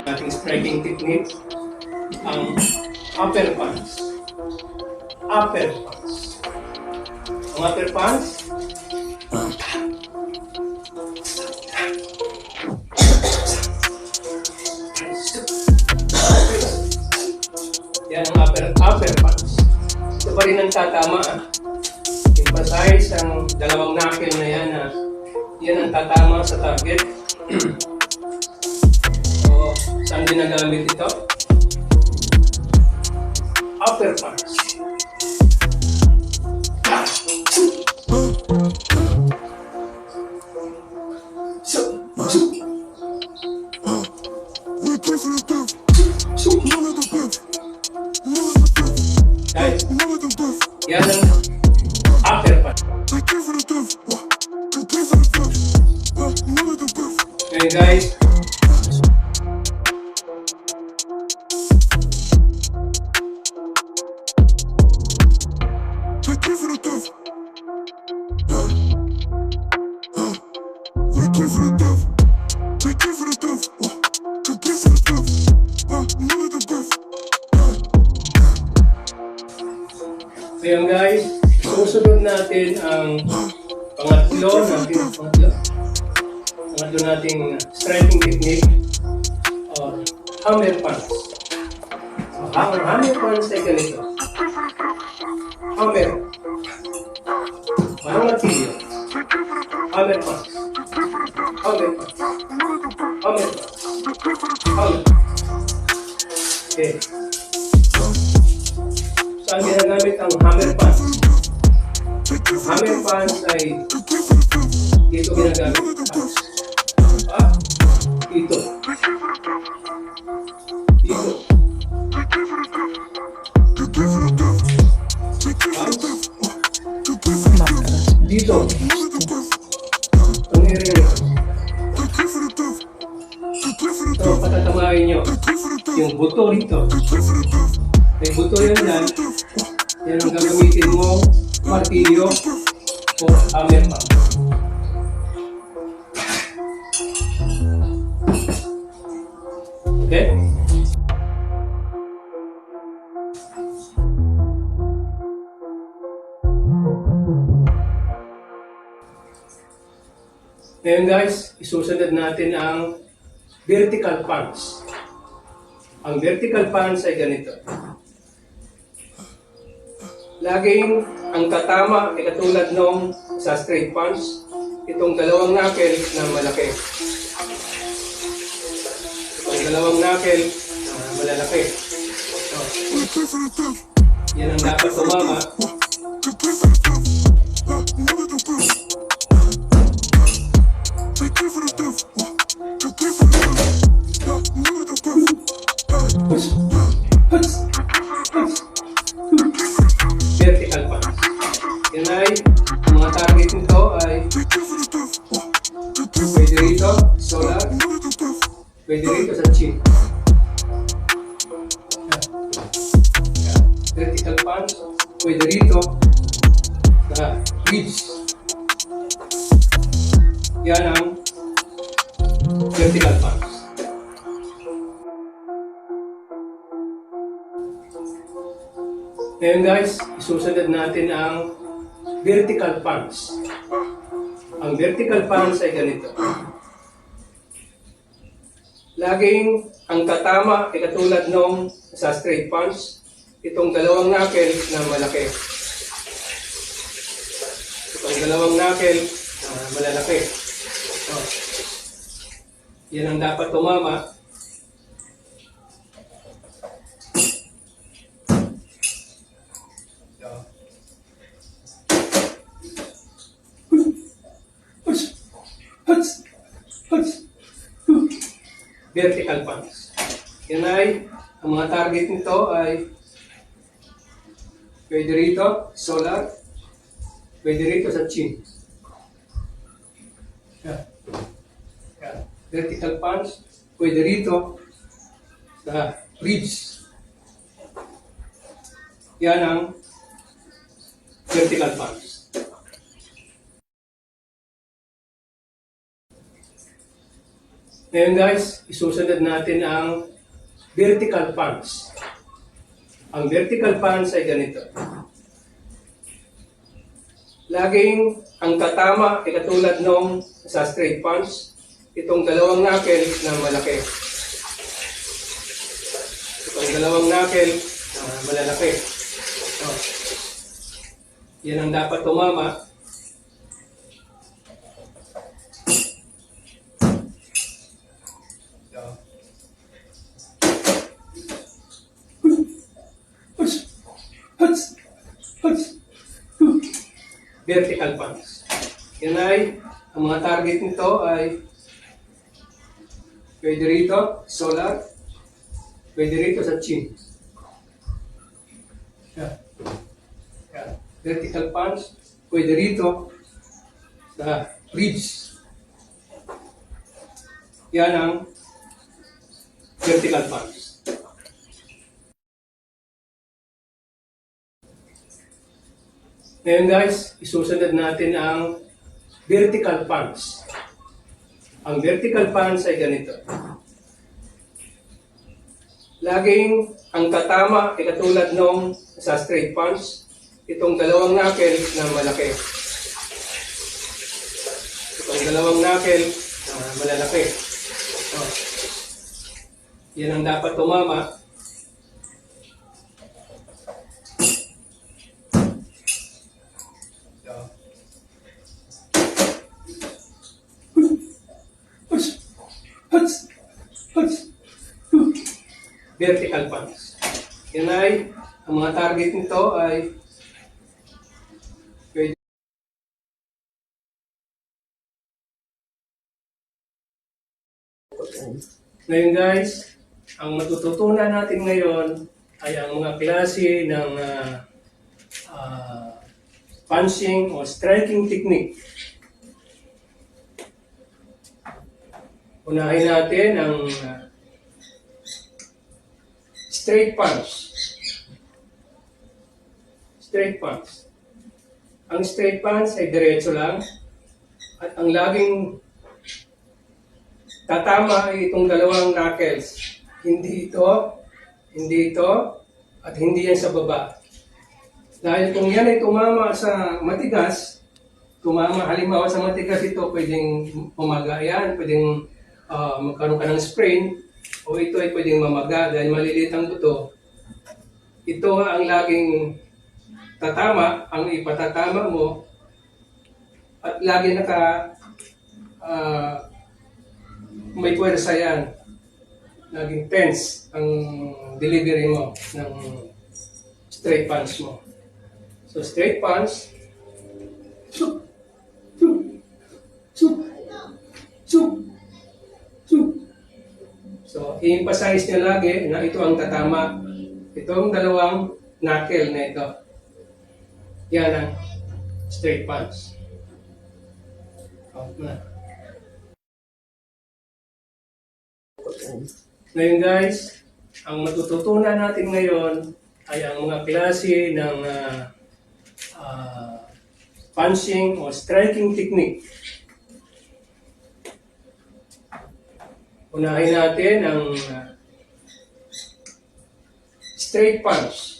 ating striking technique, ang upper punch. Upper punch. Ang upper punch, yan ang upper punch. Ito pa rin ang tatama. Emphasize ang dalawang knuckle na yan na yan ang tatama sa target. So, saan ginagamit ito? Upper punch. Guys, yan ang upper punch. Okay guys, ayan guys, susunod natin ang pangatlo nating striking technique or hammer punch. So, ang hammer punch ay ganito. Hammer. Walang martilyo. Hammer punch. Hammer punch. Hammer punch. Hammer. Okay. Saan ginagamit ang hammer punch? Hammer punch ay dito ginagamit. Dito. Dito. Dito. Ang area nito. Ito, patatamahin nyo. Yung buto rito. May buto yan dyan. Yan ang gagamitin mo martilyo o hammer punch. Okay? Ngayon guys, isusunod natin ang vertical punch. Ang vertical punch ay ganito. Laging ang katama ay katulad nung sa straight punch, itong dalawang knuckle na malaki. Itong dalawang knuckle na malalaki. So, yan ang dapat tumama. Vertical punch. Yan ay, mga target nito ay pwede rito, solar, pwede rito sa chin. Vertical punch, pwede rito sa ribs. Yan ang vertical punch. Ngayon guys, isusunod natin ang vertical punch. Ang vertical punch ay ganito. Laging ang katama ay katulad nung sa straight punch, itong dalawang knuckle na malaki. Itong dalawang knuckle na malalaki. So, yan ang dapat tumama. Vertical punch. Yan ay, ang mga target nito ay pwede rito, solar, pwede rito sa chin. Yan. Yan. Vertical punch, pwede rito sa ribs. Yan ang vertical punch. Ngayon guys, isusunod natin ang vertical punch. Ang vertical punch ay ganito. Laging ang tatama ay katulad nung sa straight punch, itong dalawang knuckle na malaki. Itong dalawang knuckle na malalaki. So, yan ang dapat tumama. Vertical punch. Yan ay, ang mga target nito ay pwede rito, solar, pwede rito sa chin. Yan. Yan. Vertical punch, pwede rito sa ribs. Yan ang vertical punch. Ngayon guys, isusunod natin ang vertical punch. Ang vertical punch ay ganito. Laging ang tatama ay katulad nung sa straight punch, itong dalawang knuckle na malaki. Itong dalawang knuckle na malalaki. So, yan ang dapat tumama. Vertical punch. Yan ay, ang mga target nito ay pwede. Ngayon guys, ang matututunan natin ngayon ay ang mga klase ng punching o striking technique. Unahin natin ang straight punch. Straight punch. Ang straight punch ay diretso lang at ang laging tatama ay itong dalawang knuckles. Hindi ito, at hindi yan sa baba. Dahil kung yan ay tumama sa matigas, halimbawa sa matigas ito, pwedeng umaga yan, pwedeng magkaroon ka ng sprain, o ito ay pwedeng mamaga dahil maliliit ang buto. Ito ang laging tatama, ang ipatatama mo, at lagi may puwersa yan. Laging tense ang delivery mo ng straight punch mo. So straight punch, chup, chup, chup, chup, chup. So, i-emphasize niya lagi na ito ang tatama. Itong dalawang knuckle na ito. Yan ang straight punch. Out na. Ngayon guys, ang matututunan natin ngayon ay ang mga klase ng punching o striking technique. Unahin natin ang straight punch.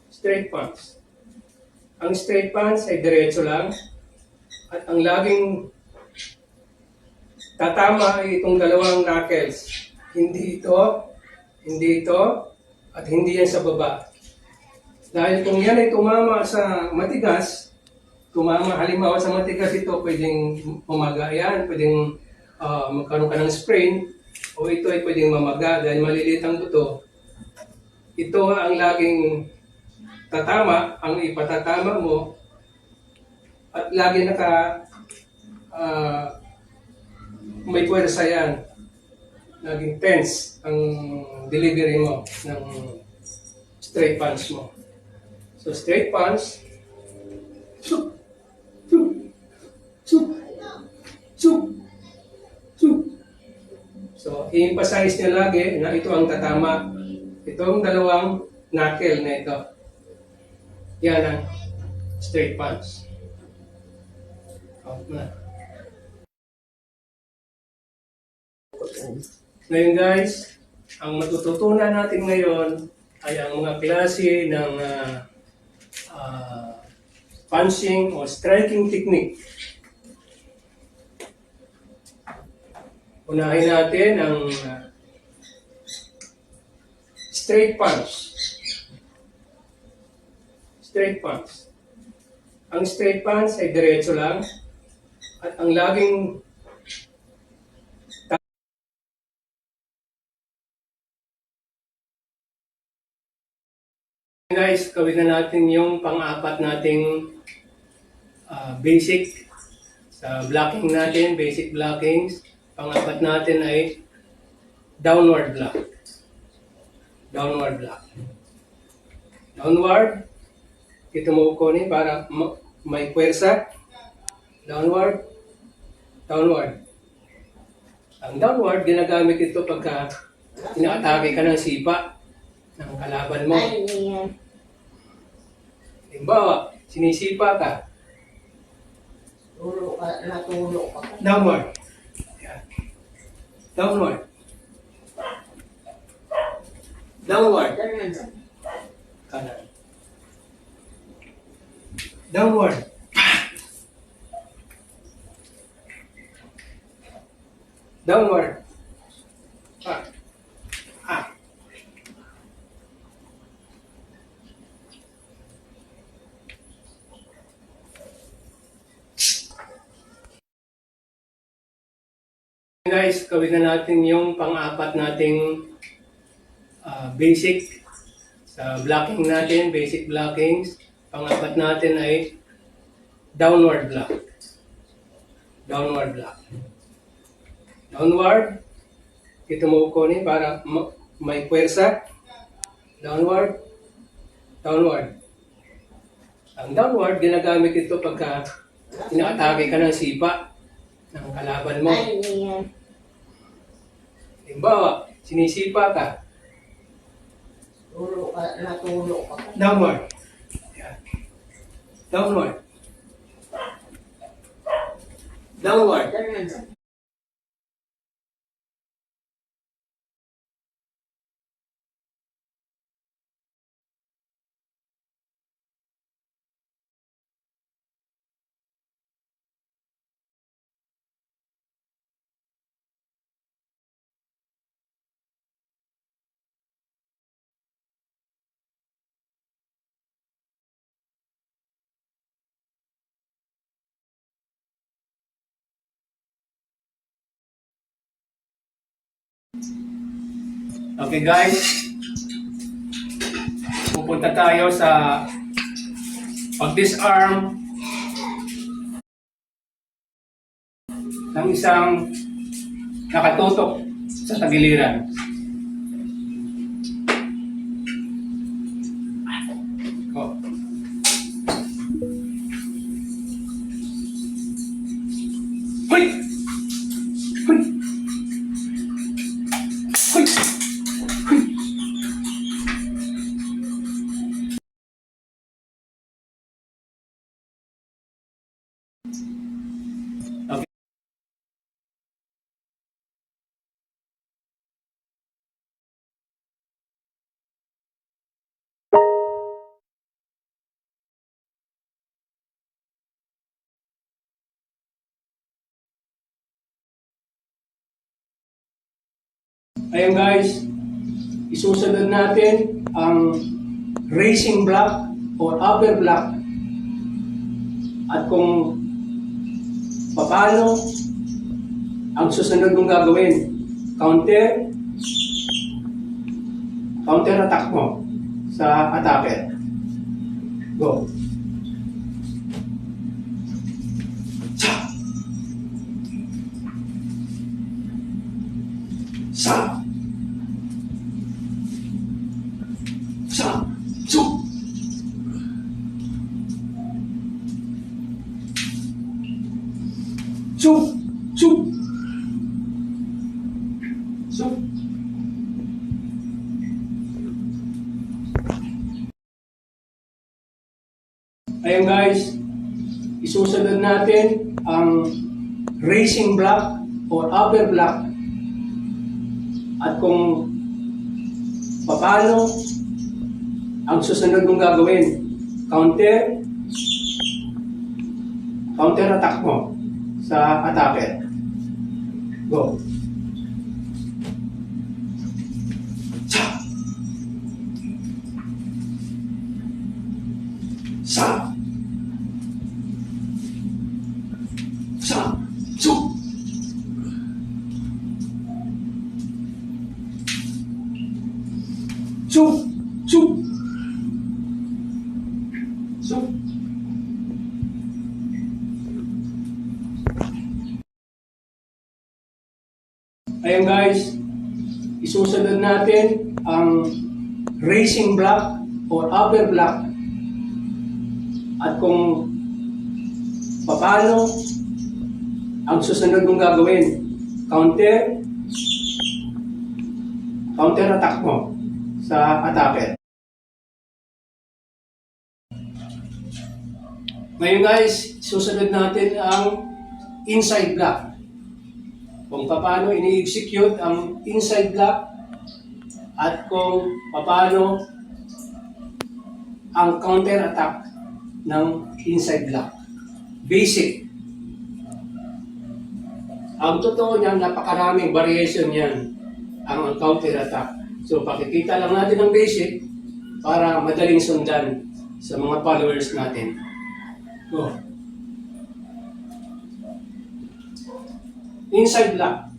Straight punch. Ang straight punch ay diretso lang at ang laging tatama ay itong dalawang knuckles. Hindi ito, at hindi yan sa baba. Dahil kung yan ay tumama sa matigas, halimbawa sa matigas ito, pwedeng umaga yan, pwedeng magkaroon ka ng sprain, o ito ay pwedeng mamaga dahil maliliit ang buto. Ito ang laging tatama, ang ipatatama mo, at lagi may puwersa yan. Laging tense ang delivery mo ng straight punch mo. So straight punch, chup, chup, chup, chup, chup. So i-emphasize niya lagi na ito ang tatama. Itong dalawang knuckle na ito. Yan ang straight punch. Out na. Ngayon guys, ang matututunan natin ngayon ay ang mga klase ng punching o striking technique. Unahin natin ang straight punch. Straight punch. Ang straight punch ay diretso lang at ang laging guys, gawin na natin yung pang-apat nating basic sa blocking natin, basic blockings. Pang-apat natin ay downward block. Downward block. Downward. Ito mo kunin para may puwersa. Downward. Downward. Ang downward, ginagamit ito pagka inaatake ka ng sipa ng kalaban mo. Halimbawa, sinisipa ka. Natulo ka. Downward. Yan. Downward. Downward. Kanan. Downward. Downward. Ah. Ah. Guys, gawin na natin yung pang-apat nating basic sa blocking natin, basic blockings. Pang-apat natin ay downward block. Downward block. Downward. Ito mo kunin para may puwersa. Downward. Downward. Ang downward, ginagamit ito pagka inaatake ka ng sipa ng kalaban mo. Halimbawa, sinisipa ka. Natulo ka. Downward. Yan. Downward. Downward. Okay guys, pupunta tayo sa pag-disarm ng isang nakatutok sa tagiliran. Oh. Hoy! Hoy! Hoy! Hoy! Okay. Ayun guys, isusunod natin ang racing block or upper block at kung paano ang susunod mong gagawin. Counter attack mo sa attacker. Go. Sa. Sa. Sa. Su. Su. Su. Su. Ayun guys, isusunod natin ang racing block or upper block at kung paano ang susunod mong gagawin. Counter attack mo sa attacker. Go. Sa. Sa. Sa. Su. Su. Su. Su. Ayan guys, isusunod natin ang racing block or upper block. At kung paano ang susunod mong gagawin. Counter attack mo sa attacker. Ngayon guys, susunod natin ang inside block. Kung paano ini-execute ang inside block at kung paano ang counter attack ng inside block. Basic. Ang totoo niyan, napakaraming variation niyan ang counter attack. So pakikita lang natin ang basic para madaling sundan sa mga followers natin. Go. Inside block.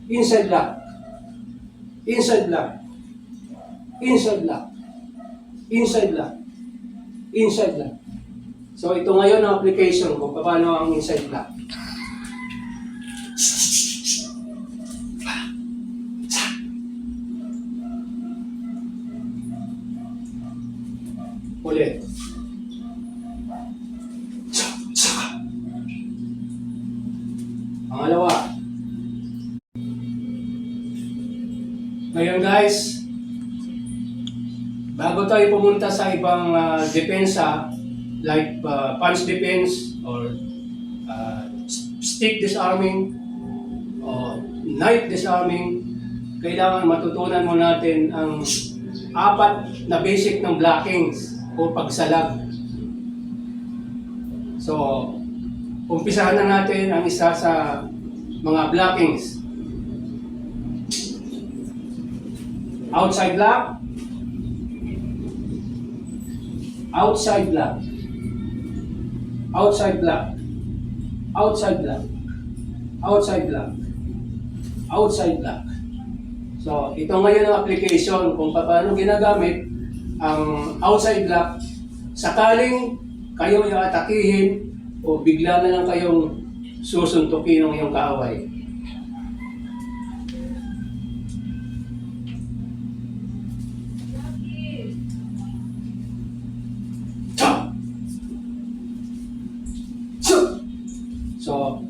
Inside block. Inside block. Inside block. Inside block. Inside block. So ito ngayon ang application kung paano ang inside block. Ulit. Pangalawa. Ngayon guys, bago tayo pumunta sa ibang depensa like punch defense or stick disarming or knife disarming, kailangan matutunan mo natin ang 4 na basic ng blockings o pagsalag. So, umpisahan na natin ang isa sa mga blockings. Outside block. Outside block. Outside block. Outside block. Outside block. Outside block. So, ito ngayon ang application kung paano ginagamit ang outside block. Sakaling kayo yung atakihin o bigla na lang kayong susuntukin ng iyong kaaway. So,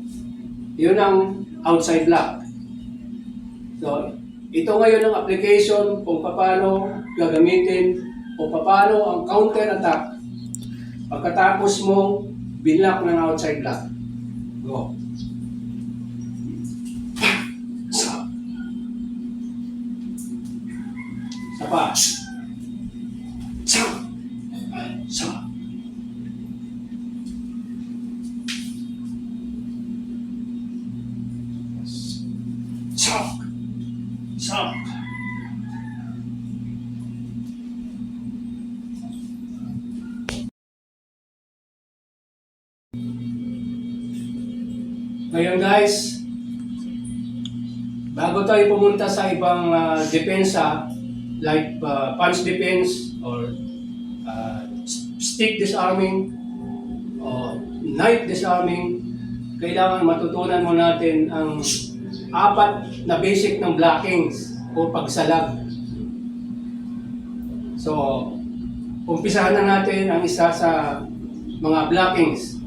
yun ang outside block. So, ito ngayon ang application kung paano gagamitin o paano ang counter attack pagkatapos mo binlock ng outside block. Go. Sa. Sapa. Sa. Sa. Sa. Sa. Ngayon guys, bago tayo pumunta sa ibang depensa like punch defense or stick disarming or knife disarming, kailangan matutunan mo natin ang 4 na basic ng blockings o pagsalag. So, umpisahan na natin ang isa sa mga blockings.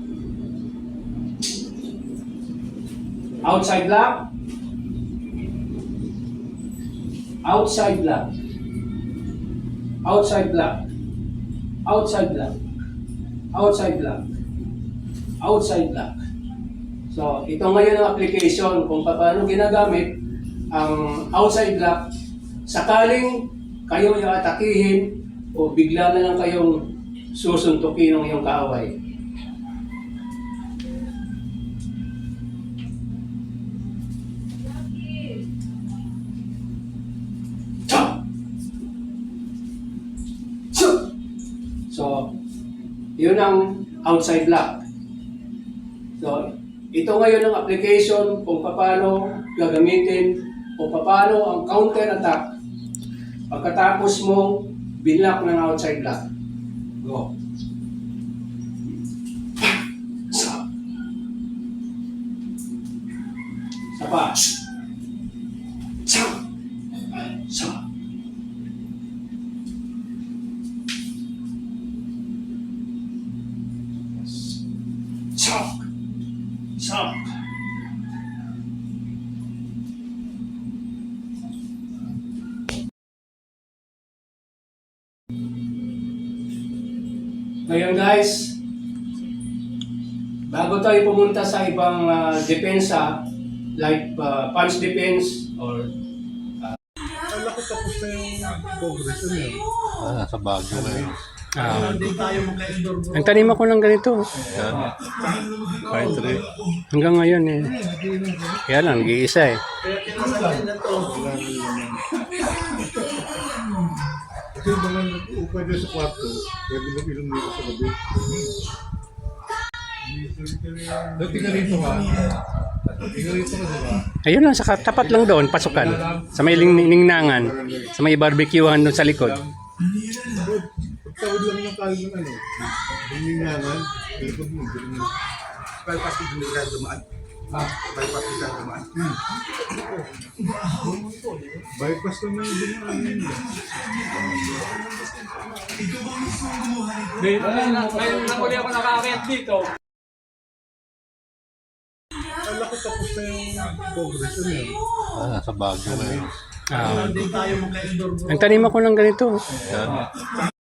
Outside block. Outside block. Outside block. Outside block. Outside block. Outside block. So, ito ngayon ang application kung paano ginagamit ang outside block, sakaling kayo yung atakihin o bigla na lang kayong susuntukin ng iyong kaaway. So, yun ang outside block. So, ito ngayon ang application kung paano gagamitin o paano ang counter attack pagkatapos mo binlock ng outside block. Go. Sa. Sapa. Sa. Sa. Chop! Chop! Ngayon guys, bago tayo pumunta sa ibang depensa, like punch defense or Kala ko tapos na yung Congress yun. Sa Baguio ngayon. Hindi tayo magka-endorse. nagtanim ako ng ganito Yan. Kahit rin. hanggang ngayon eh. Kaya lang, nag-iisa eh. Kaya kinasalan na to. Kasi mga nag-upay din sa kwarto, pwede mag-inom dito sa gabi. Dati ka rito ka. Ika rito ka diba? Ayun lang, sa tapat lang doon, pasukan. Sa may ningnangan, sa may barbecuehan doon sa likod. Pagtawid lang yung kayo ng ano. Hiningangan, likod mo. Bypass hindi ka dumaan. Bypass hindi ka dumaan. Bypass lang yung dumaan yun. Ngayon na uli ako nakakakit dito. Kala ko tapos na yung Congress yun. Sa Baguio ngayon. Hindi tayo magka-endorse. Nagtanim ako ng ganito. Yan.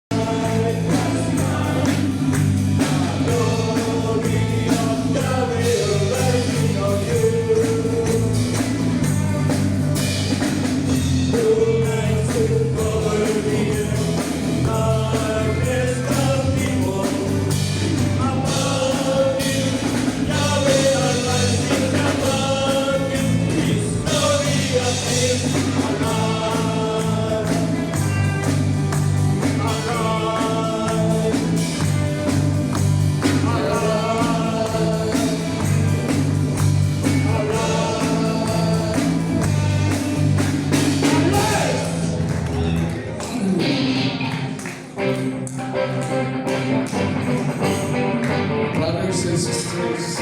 Brothers and sisters,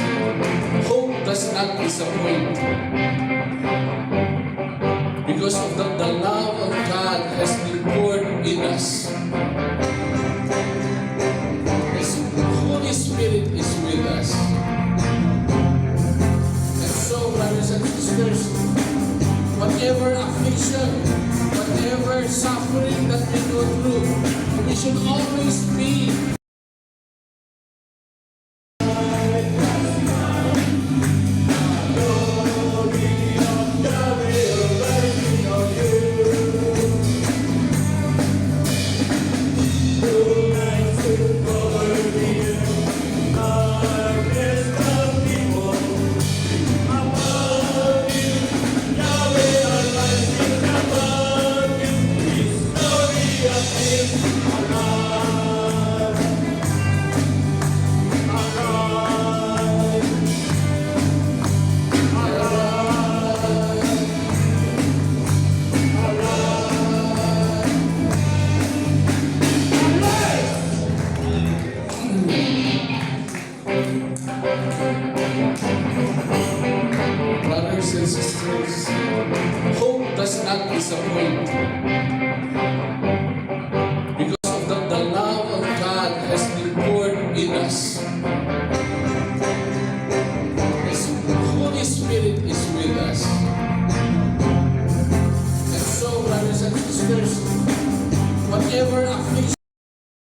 hope does not disappoint. Because of that, the love of God has been poured in us. His Holy Spirit is with us. And so, brothers and sisters, whatever affliction, whatever suffering that we go through, we should always be brothers and sisters, hope does not disappoint. Because of that, the love of God has been poured in us. His Holy Spirit is with us. And so, brothers and sisters, whatever affliction